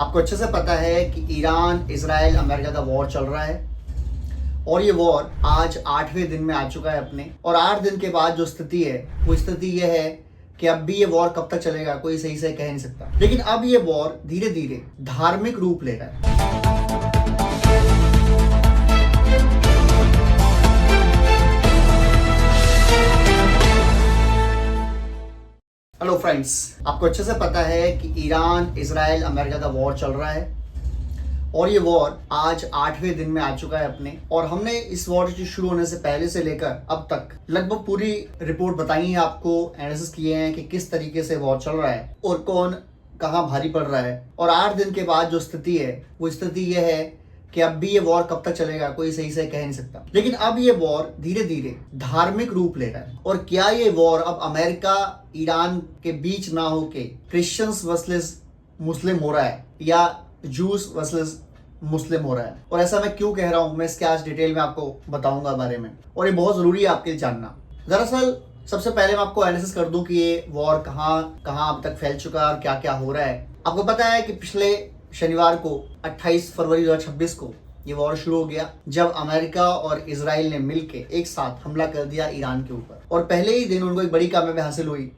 आपको अच्छे से पता है कि ईरान इजराइल अमेरिका का वॉर चल रहा है और ये वॉर आज 8वें दिन में आ चुका है अपने। और 8 दिन के बाद जो स्थिति है वो स्थिति ये है कि अब भी ये वॉर कब तक चलेगा कोई सही से कह नहीं सकता। लेकिन अब ये वॉर धीरे धीरे धार्मिक रूप ले रहा है। हेलो फ्रेंड्स, आपको अच्छे से पता है कि ईरान इजराइल अमेरिका का वॉर चल रहा है और ये वॉर आज 8वें दिन में आ चुका है अपने। और हमने इस वॉर के शुरू होने से पहले से लेकर अब तक लगभग पूरी रिपोर्ट बताई है, आपको एनालिसिस किए हैं कि किस तरीके से वॉर चल रहा है और कौन कहाँ भारी पड़ रहा है। और 8 दिन के बाद जो स्थिति है वो स्थिति ये है कि अब भी ये वॉर कब तक चलेगा कोई सही से कह नहीं सकता। लेकिन अब ये वॉर धीरे धीरे धार्मिक रूप ले रहा है। और क्या ये वॉर अब अमेरिका ईरान के बीच ना होके क्रिश्चियंस वर्सेस मुस्लिम हो रहा है या जूस वर्सेस मुस्लिम हो रहा है? और ऐसा मैं क्यों कह रहा हूं, मैं इसके आज डिटेल में आपको बताऊंगा बारे में, और ये बहुत जरूरी है आपके लिए जानना। दरअसल सबसे पहले मैं आपको एनालिसिस कर दूं कि ये वॉर कहां कहां अब तक फैल चुका है और क्या क्या हो रहा है। आपको पता है कि पिछले शनिवार को 28 फरवरी 2026 को ये वॉर शुरू हो गया जब अमेरिका और इजराइल ने मिलकर एक साथ हमला कर दिया ईरान के ऊपर। और पहले ही दिन उनको एक बड़ी कामयाबी हासिल हुई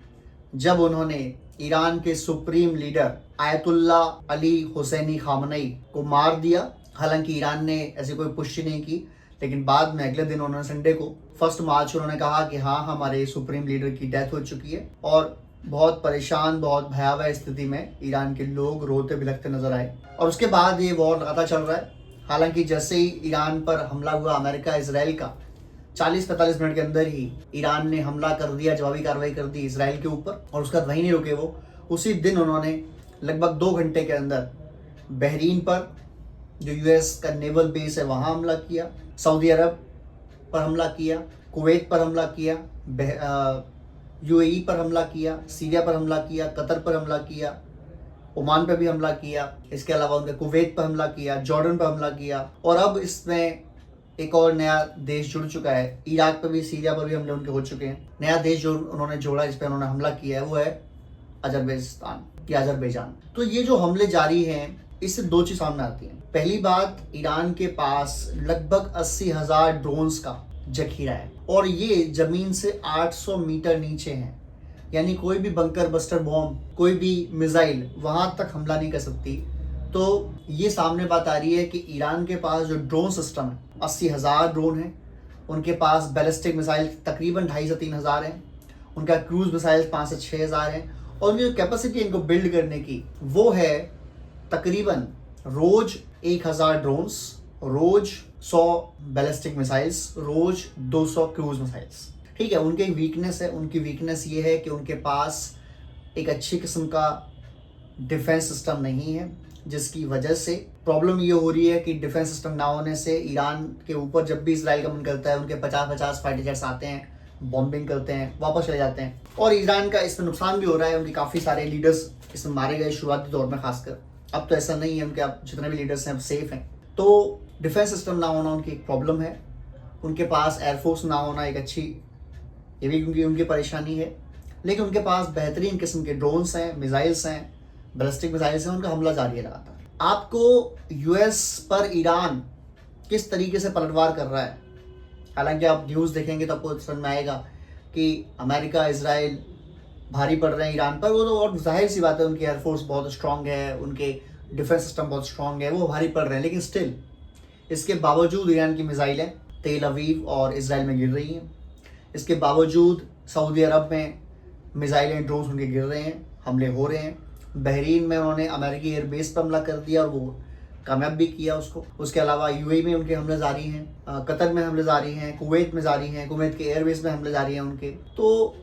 जब उन्होंने ईरान के supreme leader Ayatollah Ali Hosseini Khamenei को मार दिया। हालांकि ईरान ने ऐसी कोई पुष्टि नहीं की, लेकिन बाद में अगले दिन उन्होंने संडे को 1 मार्च उन्होंने कहा कि हाँ, हमारे सुप्रीम लीडर की डेथ हो चुकी है। और बहुत परेशान, बहुत भयावह स्थिति में ईरान के लोग रोते बिलखते नजर आए। और उसके बाद ये वॉर लगातार चल रहा है। हालांकि जैसे ही ईरान पर हमला हुआ अमेरिका इजराइल का, 40-45 मिनट के अंदर ही ईरान ने हमला कर दिया, जवाबी कार्रवाई कर दी इजराइल के ऊपर। और उसका वहीं नहीं रुके वो, उसी दिन उन्होंने लगभग 2 घंटे के अंदर बहरीन पर जो यूएस का नेवल बेस है वहाँ हमला किया, सऊदी अरब पर हमला किया, कुवैत पर हमला किया, यूएई पर हमला किया, सीरिया पर हमला किया, कतर पर हमला किया, ओमान पर भी हमला किया, इसके अलावा उनके कुवैत पर हमला किया, जॉर्डन पर हमला किया। और अब इसमें एक और नया देश जुड़ चुका है, इराक पर भी, सीरिया पर भी हमले उनके हो चुके हैं। नया देश जो उन्होंने जोड़ा, इस पर उन्होंने हमला किया है, वो है अजरबैजान या अजरबैजान। तो ये जो हमले जारी हैं, इससे 2 चीज सामने आती हैं। पहली बात, ईरान के पास लगभग 80,000 ड्रोन्स का जखीरा है और ये जमीन से 800 मीटर नीचे हैं। यानी कोई भी बंकर बस्टर बॉम्ब, कोई भी मिसाइल वहां तक हमला नहीं कर सकती। तो ये सामने बात आ रही है कि ईरान के पास जो ड्रोन सिस्टम है, 80,000 ड्रोन है। उनके पास बैलिस्टिक मिसाइल तकरीबन 2,500 से 3,000 है। उनका क्रूज मिसाइल 5 से 6,000 है। और उनकी जो कैपेसिटी इनको बिल्ड करने की वो है तकरीबन रोज 1,000 ड्रोन्स, रोज 100 बैलिस्टिक मिसाइल्स, रोज 200 क्रूज मिसाइल्स। ठीक है, उनकी एक वीकनेस है। उनकी वीकनेस ये है कि उनके पास एक अच्छी किस्म का डिफेंस सिस्टम नहीं है, जिसकी वजह से प्रॉब्लम ये हो रही है कि डिफेंस सिस्टम ना होने से ईरान के ऊपर जब भी इजराइल का मन करता है, उनके 50-50 फाइटर जेट्स आते हैं, बॉम्बिंग करते हैं, वापस चले जाते हैं। और ईरान का इसमें नुकसान भी हो रहा है। उनके काफ़ी सारे लीडर्स इसमें मारे गए शुरुआती दौर में खासकर। अब तो ऐसा नहीं है, उनके अब जितने भी लीडर्स हैं अब सेफ हैं। तो डिफेंस सिस्टम ना होना उनकी एक प्रॉब्लम है। उनके पास एयरफोर्स ना होना एक अच्छी, ये भी उनकी परेशानी है। लेकिन उनके पास बेहतरीन किस्म के ड्रोन्स हैं, मिसाइल्स हैं, बैलिस्टिक मिसाइल्स हैं, उनका हमला जारी है लगातार। आपको यूएस पर ईरान किस तरीके से पलटवार कर रहा है, हालांकि आप न्यूज़ देखेंगे तो आपको समझ में आएगा कि अमेरिका इजराइल भारी पड़ रहे हैं ईरान पर। वो तो और जाहिर सी बात है, उनकी एयरफोर्स बहुत स्ट्रांग है, उनके डिफेंस सिस्टम बहुत स्ट्रांग है, वो भारी पड़ रहे हैं। लेकिन स्टिल इसके बावजूद ईरान की मिसाइलें तेल अवीव और इजराइल में गिर रही हैं। इसके बावजूद सऊदी अरब में मिसाइलें, ड्रोन्स उनके गिर रहे हैं, हमले हो रहे हैं। बहरीन में उन्होंने अमेरिकी एयरबेस पर हमला कर दिया और वो कामयाब भी किया उसको। उसके अलावा यूएई में उनके हमले जारी हैं, कतर में हमले जारी हैं, कुवैत में जारी हैं, कुवैत के एयरबेस में हमले जारी हैं उनके, तो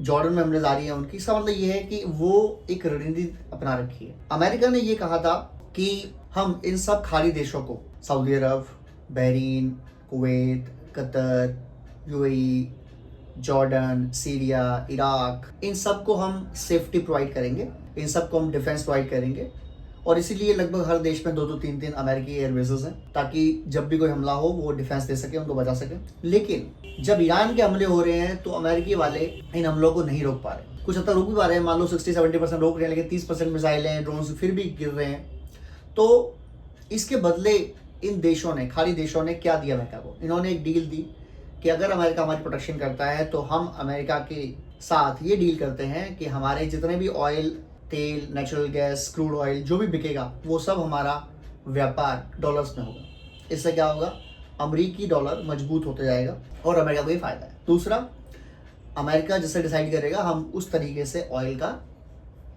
जॉर्डन में हमले जारी हैं उनकी। इसका मतलब ये है कि वो एक रणनीति अपना रखी है। अमेरिका ने ये कहा था कि हम इन सब खाड़ी देशों को, Saudi Arab, Bahrain, Kuwait, Qatar, UAE, Jordan, Syria, Iraq, इन सबको हम सेफ्टी प्रोवाइड करेंगे, इन सबको हम डिफेंस प्रोवाइड करेंगे। और इसीलिए लगभग हर देश में 2-2, 3-3 अमेरिकी एयरबेसेस हैं, ताकि जब भी कोई हमला हो वो डिफेंस दे सके, उनको बचा सके। लेकिन जब ईरान के हमले हो रहे हैं तो अमेरिकी वाले इन हमलों को नहीं रोक पा रहे। कुछ हद तक रोक भी पा रहे हैं, मान लो 60-70% रोक रहे हैं, लेकिन 30% मिसाइलें, ड्रोन फिर भी गिर रहे हैं। तो इसके बदले इन देशों ने, खाड़ी देशों ने क्या दिया अमेरिका को? इन्होंने एक डील दी कि अगर अमेरिका हमारी प्रोटेक्शन करता है तो हम अमेरिका के साथ ये डील करते हैं कि हमारे जितने भी ऑयल, तेल, नेचुरल गैस, क्रूड ऑयल जो भी बिकेगा वो सब हमारा व्यापार डॉलर्स में होगा। इससे क्या होगा? अमेरिकी डॉलर मजबूत होते जाएगा और अमेरिका को ये फायदा है। दूसरा, अमेरिका जैसे डिसाइड करेगा हम उस तरीके से ऑयल का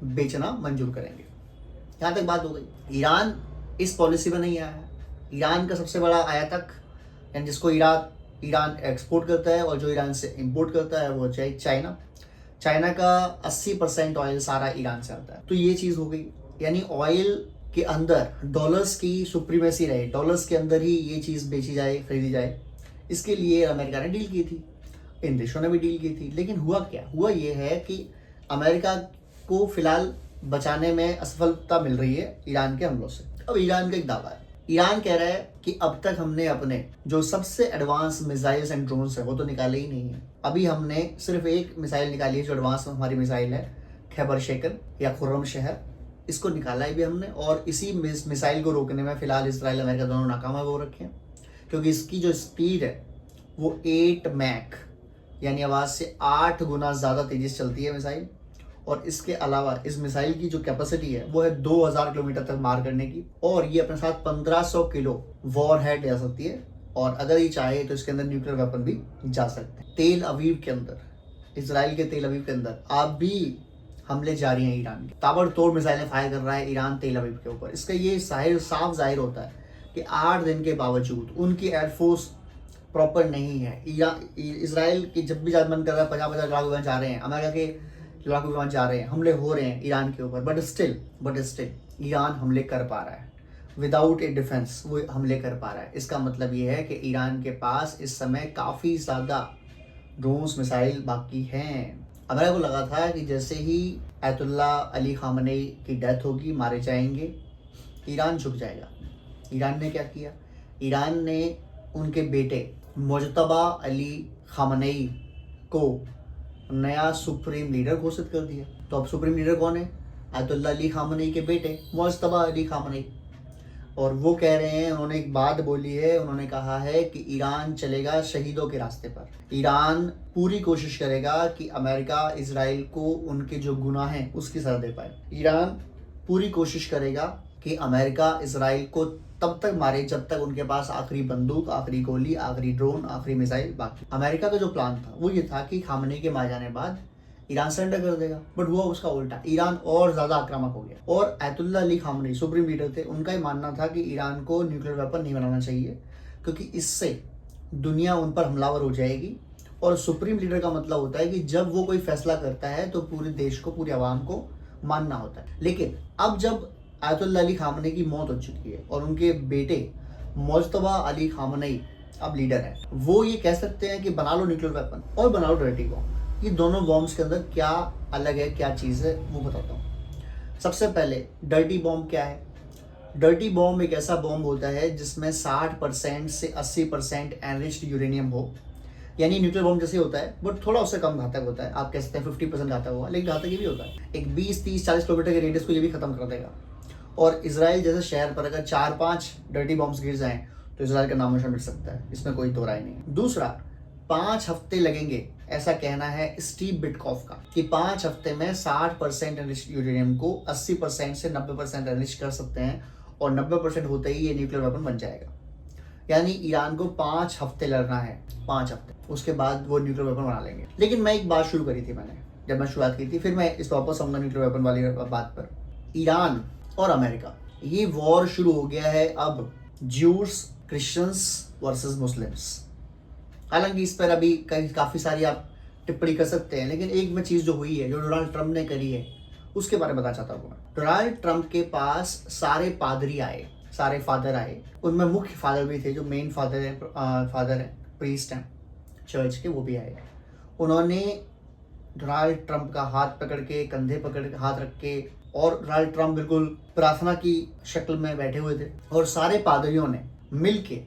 बेचना मंजूर करेंगे। यहाँ तक बात हो गई। ईरान इस पॉलिसी में नहीं आया है। ईरान का सबसे बड़ा आयातक, यानी जिसको ईरान एक्सपोर्ट करता है और जो ईरान से इंपोर्ट करता है वो चाइना। चाइना का 80% ऑयल सारा ईरान से आता है। तो ये चीज़ हो गई, यानी ऑयल के अंदर डॉलर्स की सुप्रीमेसी रहे, डॉलर्स के अंदर ही ये चीज़ बेची जाए, खरीदी जाए। इसके लिए अमेरिका ने डील की थी, इन देशों ने भी डील की थी। लेकिन हुआ क्या? हुआ ये है कि अमेरिका को फिलहाल बचाने में असफलता मिल रही है ईरान के हमलों से। अब ईरान का एक दावा है, ईरान कह रहा है कि अब तक हमने अपने जो सबसे एडवांस मिसाइल्स एंड ड्रोन्स है वो तो निकाले ही नहीं है। अभी हमने सिर्फ एक मिसाइल निकाली है जो एडवांस हमारी मिसाइल है, खैबर शेकन या खुर्रम शहर, इसको निकाला है भी हमने। और इसी मिसाइल को रोकने में फिलहाल इसराइल अमेरिका दोनों नाकाम हो रखे हैं, क्योंकि इसकी जो स्पीड है वो 8 मैक यानी आवाज़ से 8 गुना ज़्यादा तेज़ी से चलती है मिसाइल। और इसके अलावा इस मिसाइल की जो कैपेसिटी है वो है 2000 किलोमीटर तक मार करने की, और ये अपने साथ 1500 किलो वॉर हेड ले सकती है, और अगर ये चाहे तो इसके अंदर न्यूक्लियर वेपन भी जा सकते हैं। तेल अवीव के अंदर, इसराइल के तेल अवीव के अंदर अब भी हमले जारी हैं ईरान के। ताबड़तोड़ मिसाइलें फायर कर रहा है ईरान तेल अवीव के ऊपर। इसका ये साफ जाहिर होता है कि 8 दिन के बावजूद उनकी एयरफोर्स प्रॉपर नहीं है। इसराइल की जब भी मन कर रहा है 50-50 लाख विमान जा रहे हैं, अमेरिका के लड़ाकू विमान जा रहे हैं, हमले हो रहे हैं ईरान के ऊपर, बट स्टिल ईरान हमले कर पा रहा है विदाउट ए डिफेंस, वो हमले कर पा रहा है। इसका मतलब ये है कि ईरान के पास इस समय काफ़ी ज़्यादा ड्रोन्स, मिसाइल बाकी हैं। अमेरिका को लगा था कि जैसे ही आयतुल्ला अली खामनेई की डेथ होगी, मारे जाएंगे, ईरान झुक जाएगा। ईरान ने क्या किया? ईरान ने उनके बेटे मुज्तबा अली खामनेई को नया सुप्रीम लीडर घोषित कर दिया। तो अब सुप्रीम लीडर कौन है? आयतुल्ला अली खामनेई के बेटे मुज्तबा अली खामनेई। और वो कह रहे हैं, उन्होंने एक बात बोली है, उन्होंने कहा है कि ईरान चलेगा शहीदों के रास्ते पर। ईरान पूरी कोशिश करेगा कि अमेरिका इसराइल को उनके जो गुनाह हैं उसकी सजा दे पाए। ईरान पूरी कोशिश करेगा कि अमेरिका इसराइल को तब तक मारे जब तक उनके पास आखिरी बंदूक, आखिरी गोली, आखिरी ड्रोन, आखिरी मिसाइल बाकी। अमेरिका का जो प्लान था वो ये था कि खामनेई के मारे जाने बाद ईरान सरेंडर कर देगा, बट हुआ उसका उल्टा। ईरान और ज़्यादा आक्रामक हो गया। और ayatollah Ali Khamenei supreme leader थे, उनका ही मानना था कि ईरान को न्यूक्लियर वेपन नहीं बनाना चाहिए, क्योंकि इससे दुनिया उन पर हमलावर हो जाएगी। और सुप्रीम लीडर का मतलब होता है कि जब वो कोई फैसला करता है तो पूरे देश को, पूरी आवाम को मानना होता है। लेकिन अब जब आयतुल्ला अली खामनेई की मौत हो चुकी है और उनके बेटे मुज्तबा अली खामनेई अब लीडर है, वो ये कह सकते हैं कि बना लो न्यूक्लियर वेपन और बना लो डर्टी बॉम्ब। ये दोनों बॉम्ब्स के अंदर क्या अलग है, क्या चीज़ है, वो बताता हूँ। सबसे पहले डर्टी बॉम्ब क्या है? डर्टी बॉम्ब एक ऐसा बॉम्ब होता है जिसमें 60% से 80% एनरिच्ड यूरेनियम हो, यानी न्यूक्लियर बॉम्ब जैसे होता है बट थोड़ा उससे कम घातक होता है। आप कह सकते हैं 50% घातक होगा, लेकिन घातक ये भी होता है। एक 20-30-40 किलोमीटर के रेडियस को ये भी खत्म कर देगा। और इसराइल जैसे शहर पर अगर 4-5 डर्टी बॉम्ब्स गिर जाएं तो इसराइल का नाम निशान मिट सकता है, इसमें कोई दो राय नहीं है। दूसरा, 5 हफ्ते लगेंगे, ऐसा कहना है स्टीव बिटकॉफ का, कि 5 हफ्ते में 60% एनरिच्ड यूरेनियम को 80% से 90% एनरिच कर सकते हैं, और 90% होते ही ये न्यूक्लियर वेपन बन जाएगा। यानी ईरान को 5 हफ्ते लड़ना है, 5 हफ्ते, उसके बाद वो न्यूक्लियर वेपन बना लेंगे। लेकिन मैं एक बात शुरू करी थी मैंने, जब मैं शुरुआत की थी, फिर मैं इस वापस आऊंगा न्यूक्लियर वेपन वाली बात पर। ईरान और अमेरिका, ये वॉर शुरू हो गया है अब ज्यूस, क्रिश्चियंस वर्सेस मुस्लिम्स। हालांकि इस पर अभी काफ़ी सारी आप टिप्पणी कर सकते हैं, लेकिन एक में चीज़ जो हुई है, जो डोनाल्ड ट्रंप ने करी है, उसके बारे में बताना चाहता हूँ मैं। डोनाल्ड ट्रंप के पास सारे पादरी आए, सारे फादर आए, उनमें मुख्य फादर भी थे, जो मेन फादर है, प्रीस्ट हैं चर्च के, वो भी आए। उन्होंने डोनाल्ड ट्रंप का हाथ पकड़ के, कंधे पकड़ के, हाथ रख के, और डोनाल्ड ट्रंप बिल्कुल प्रार्थना की शक्ल में बैठे हुए थे, और सारे पादरियों ने मिल के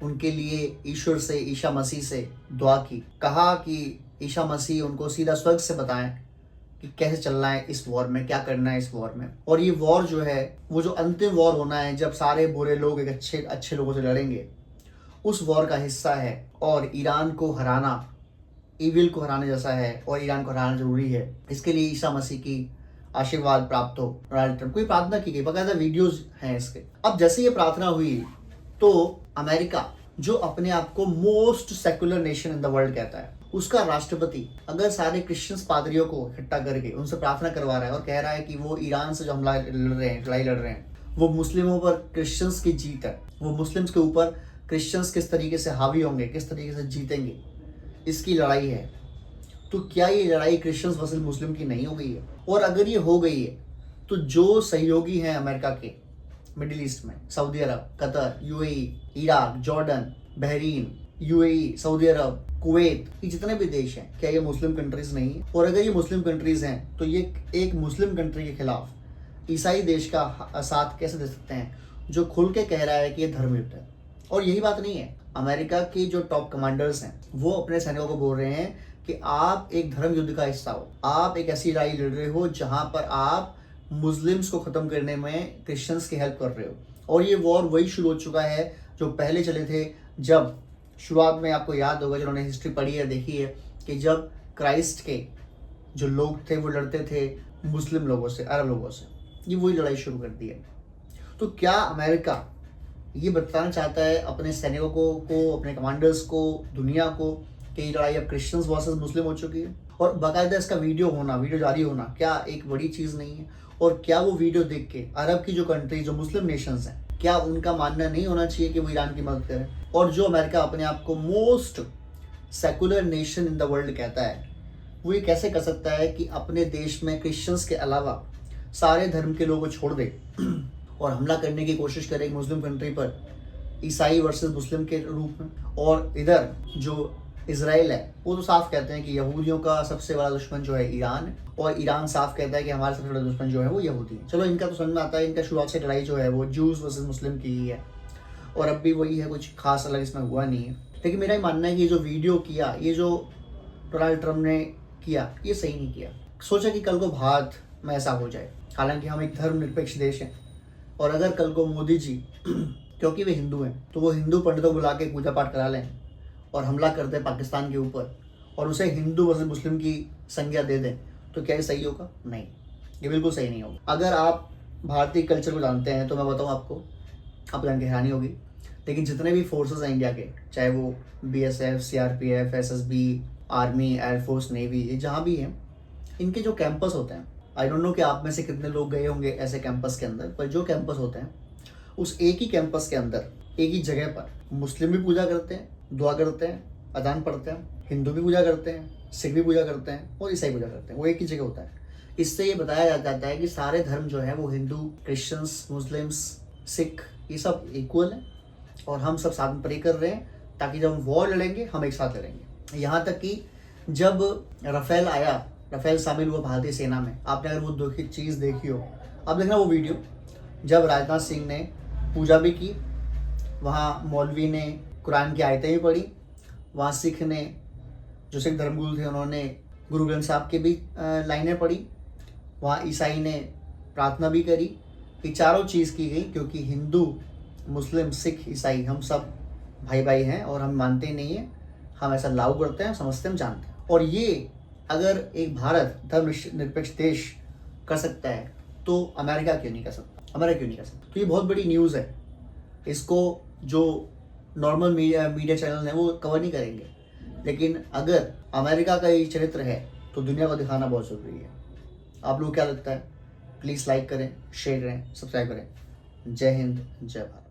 उनके लिए ईश्वर से, ईशा मसीह से दुआ की, कहा कि ईशा मसीह उनको सीधा स्वर्ग से बताएं कि कैसे चलना है इस वॉर में, क्या करना है इस वॉर में। और ये वॉर जो है वो जो अंतिम वॉर होना है जब सारे बुरे लोग एक अच्छे लोगों से लड़ेंगे, उस वॉर का हिस्सा है। और ईरान को हराना ईविल को हराने जैसा है और ईरान को हराना जरूरी है। इसके लिए ईसा मसीह की आशीर्वाद प्राप्त हो। डोनाल्ड ट्रंप को प्रार्थना की गई, बकायदा वीडियोज हैं इसके। अब जैसे ये प्रार्थना हुई तो अमेरिका जो अपने आप को most secular nation in the world कहता है, उसका राष्ट्रपति अगर सारे क्रिश्चियंस पादरियों को इकट्ठा करके उनसे प्रार्थना करवा रहा है और कह रहा है कि वो ईरान से जो हमला लड़ाई लड़ रहे हैं वो मुस्लिमों पर क्रिश्चियंस की जीत है, वो मुस्लिम्स के ऊपर क्रिश्चियंस किस तरीके से हावी होंगे, किस तरीके से जीतेंगे, इसकी लड़ाई है। तो क्या ये लड़ाई क्रिश्चियंस वर्सेस मुस्लिम की नहीं हो गई है? और अगर ये हो गई है तो जो सहयोगी हैं अमेरिका के मिडिल ईस्ट में, Saudi Arab, Qatar, UAE, Iraq, Jordan, Bahrain, UAE, Saudi Arab, Kuwait, ये जितने भी देश हैं, क्या ये मुस्लिम कंट्रीज नहीं है? और अगर ये मुस्लिम कंट्रीज हैं तो ये एक मुस्लिम कंट्री के खिलाफ ईसाई देश का साथ कैसे दे सकते हैं जो खुल के कह रहा है कि ये धर्म युद्ध है? और यही बात नहीं है, अमेरिका के जो टॉप कमांडर्स हैं वो अपने सैनिकों को बोल रहे हैं कि आप एक धर्म युद्ध का हिस्सा हो, आप एक ऐसी लड़ाई लड़ रहे हो जहां पर आप मुस्लिम्स को खत्म करने में क्रिश्चियंस की हेल्प कर रहे हो। और ये वॉर वही शुरू हो चुका है जो पहले चले थे, जब शुरुआत में आपको याद होगा जिन्होंने हिस्ट्री पढ़ी है, देखी है, कि जब क्राइस्ट के जो लोग थे वो लड़ते थे मुस्लिम लोगों से, अरब लोगों से। ये वही लड़ाई शुरू कर दी है। तो क्या अमेरिका ये बताना चाहता है अपने सैनिकों को अपने कमांडर्स को, दुनिया को, कि ये लड़ाई अब क्रिश्चियंस वर्सेस मुस्लिम हो चुकी है? और बाकायदा इसका वीडियो जारी होना क्या एक बड़ी चीज़ नहीं है? और क्या वो वीडियो देख के अरब की जो कंट्री, जो मुस्लिम नेशंस हैं, क्या उनका मानना नहीं होना चाहिए कि वो ईरान की मदद करें? और जो अमेरिका अपने आप को most secular nation in the world कहता है, वो ये कैसे कर सकता है कि अपने देश में क्रिश्चियंस के अलावा सारे धर्म के लोगों को छोड़ दे और हमला करने की कोशिश करे एक मुस्लिम कंट्री पर, ईसाई वर्सेस मुस्लिम के रूप में? और इधर जो इजराइल है वो तो साफ कहते हैं कि यहूदियों का सबसे बड़ा दुश्मन जो है ईरान है, और ईरान साफ कहता है कि हमारा सबसे बड़ा दुश्मन जो है वो यहूदी है। चलो इनका तो समझ में आता है, इनका शुरुआत से लड़ाई जो है वो जूस वर्सेस मुस्लिम की ही है और अब भी वही है, कुछ खास अलग इसमें हुआ नहीं है। लेकिन मेरा ये मानना है कि ये जो वीडियो किया, ये जो डोनाल्ड ट्रंप ने किया, ये सही नहीं किया। सोचा कि कल को भारत में ऐसा हो जाए, हालांकि हम एक धर्मनिरपेक्ष देश हैं, और अगर कल को मोदी जी क्योंकि वे हिंदू हैं तो वो हिंदू पंडितों बुला के पूजा पाठ करा लें और हमला कर दें पाकिस्तान के ऊपर और उसे हिंदू वर्सेस मुस्लिम की संज्ञा दे दें, तो क्या ये सही होगा? नहीं, ये बिल्कुल सही नहीं होगा। अगर आप भारतीय कल्चर को जानते हैं तो मैं बताऊं आपको जान के हैरानी होगी, लेकिन जितने भी फोर्सेस हैं इंडिया के, चाहे वो BSF, CRPF, SSB, army, air force, navy, ये जहाँ भी हैं, इनके जो कैंपस होते हैं, आई डोंट नो कि आप में से कितने लोग गए होंगे ऐसे कैंपस के अंदर, पर जो कैंपस होते हैं उस एक ही कैंपस के अंदर, एक ही जगह पर मुस्लिम भी पूजा करते हैं, दुआ करते हैं, अजान पढ़ते हैं, हिंदू भी पूजा करते हैं, सिख भी पूजा करते हैं और ईसाई पूजा करते हैं। वो एक ही जगह होता है। इससे ये बताया जाता है कि सारे धर्म जो है वो हिंदू, क्रिश्चियंस, मुस्लिम्स, सिख, ये सब इक्वल हैं और हम सब साथ में प्रे कर रहे हैं ताकि जब हम वॉर लड़ेंगे हम एक साथ लड़ेंगे। यहाँ तक कि जब राफेल आया, राफेल शामिल हुआ भारतीय सेना में, आपने अगर वो चीज़ देखी हो, आप देखना वो वीडियो, जब राजनाथ सिंह ने पूजा भी की, वहाँ मौलवी ने कुरान की आयतें भी पढ़ी, वहाँ सिख ने, जो सिख धर्मगुरु थे, उन्होंने गुरु ग्रंथ साहब की भी लाइनें पढ़ी, वहाँ ईसाई ने प्रार्थना भी करी। ये चारों चीज़ की गई क्योंकि हिंदू, मुस्लिम, सिख, ईसाई हम सब भाई भाई हैं और हम मानते ही नहीं हैं, हम ऐसा लागू करते हैं, समझते हैं, हम जानते हैं। और ये अगर एक भारत धर्मनिरपेक्ष देश कर सकता है तो अमेरिका क्यों नहीं कर सकता? अमेरिका क्यों नहीं कर सकता? तो ये बहुत बड़ी न्यूज़ है, इसको जो नॉर्मल मीडिया चैनल है वो कवर नहीं करेंगे, लेकिन अगर अमेरिका का ये चरित्र है तो दुनिया को दिखाना बहुत ज़रूरी है। आप लोग क्या लगता है? प्लीज़ लाइक करें, शेयर करें, सब्सक्राइब करें। जय हिंद, जय भारत।